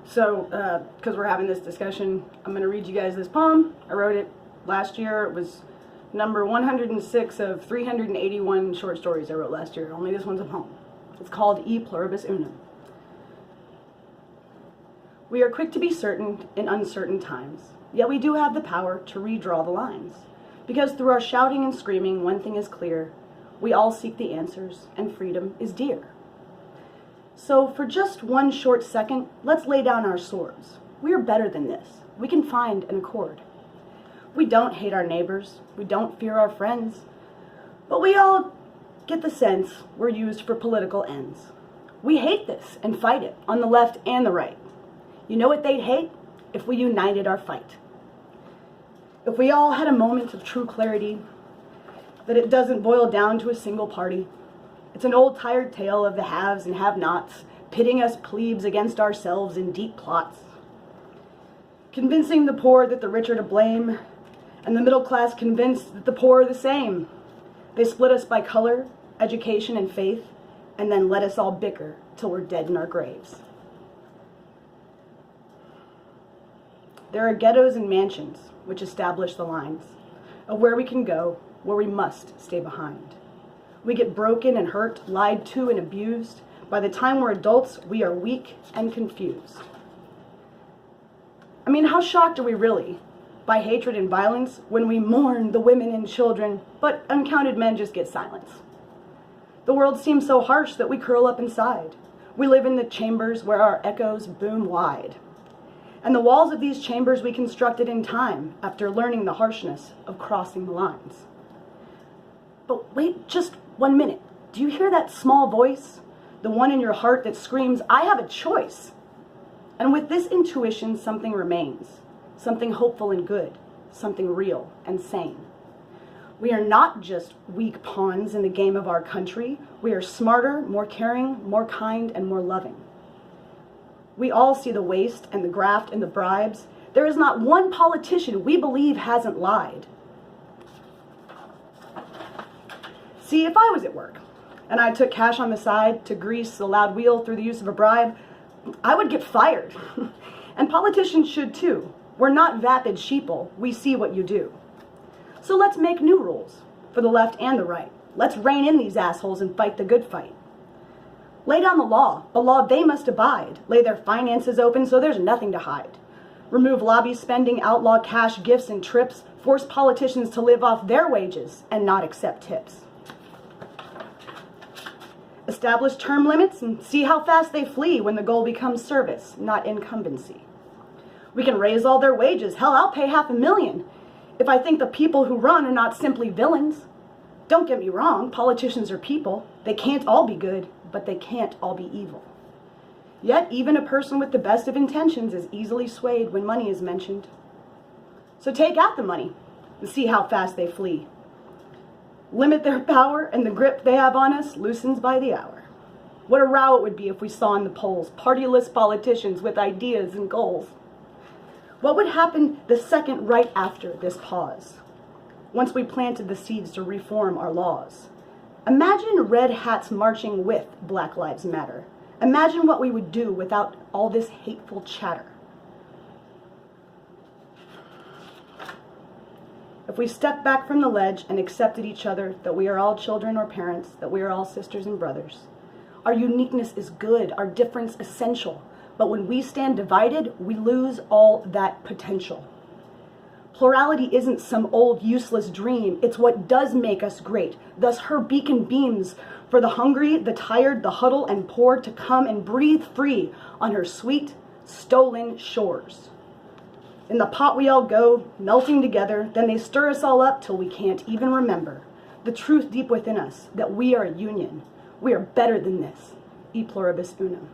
Because we're having this discussion, I'm going to read you guys this poem. I wrote it last year. It was number 106 of 381 short stories I wrote last year. Only this one's a poem. It's called E Pluribus Unum. We are quick to be certain in uncertain times, yet we do have the power to redraw the lines. Because through our shouting and screaming, one thing is clear: we all seek the answers, and freedom is dear. So for just one short second, let's lay down our swords. We are better than this. We can find an accord. We don't hate our neighbors. We don't fear our friends. But we all get the sense we're used for political ends. We hate this and fight it on the left and the right. You know what they'd hate? If we united our fight. If we all had a moment of true clarity, that it doesn't boil down to a single party. It's an old tired tale of the haves and have-nots, pitting us plebes against ourselves in deep plots. Convincing the poor that the rich are to blame, and the middle class convinced that the poor are the same. They split us by color, education, and faith, and then let us all bicker till we're dead in our graves. There are ghettos and mansions which establish the lines of where we can go, where we must stay behind. We get broken and hurt, lied to and abused. By the time we're adults, we are weak and confused. I mean, how shocked are we really by hatred and violence when we mourn the women and children, but uncounted men just get silence? The world seems so harsh that we curl up inside. We live in the chambers where our echoes boom wide. And the walls of these chambers we constructed in time after learning the harshness of crossing the lines. But wait just 1 minute. Do you hear that small voice? The one in your heart that screams, I have a choice. And with this intuition, something remains. Something hopeful and good. Something real and sane. We are not just weak pawns in the game of our country. We are smarter, more caring, more kind, and more loving. We all see the waste and the graft and the bribes. There is not one politician we believe hasn't lied. See, if I was at work and I took cash on the side to grease the loud wheel through the use of a bribe, I would get fired. And politicians should too. We're not vapid sheeple. We see what you do. So let's make new rules for the left and the right. Let's rein in these assholes and fight the good fight. Lay down the law, a law they must abide. Lay their finances open so there's nothing to hide. Remove lobby spending, outlaw cash gifts and trips. Force politicians to live off their wages and not accept tips. Establish term limits and see how fast they flee when the goal becomes service, not incumbency. We can raise all their wages. Hell, I'll pay $500,000 if I think the people who run are not simply villains. Don't get me wrong, politicians are people. They can't all be good, but they can't all be evil. Yet, even a person with the best of intentions is easily swayed when money is mentioned. So take out the money and see how fast they flee. Limit their power, and the grip they have on us loosens by the hour. What a row it would be if we saw in the polls partyless politicians with ideas and goals. What would happen the second right after this pause, once we planted the seeds to reform our laws? Imagine red hats marching with Black Lives Matter. Imagine what we would do without all this hateful chatter. If we stepped back from the ledge and accepted each other, that we are all children or parents, that we are all sisters and brothers. Our uniqueness is good, our difference essential. But when we stand divided, we lose all that potential. Plurality isn't some old useless dream. It's what does make us great. Thus her beacon beams for the hungry, the tired, the huddle and poor to come and breathe free on her sweet, stolen shores. In the pot we all go, melting together, then they stir us all up till we can't even remember the truth deep within us, that we are a union. We are better than this. E Pluribus Unum.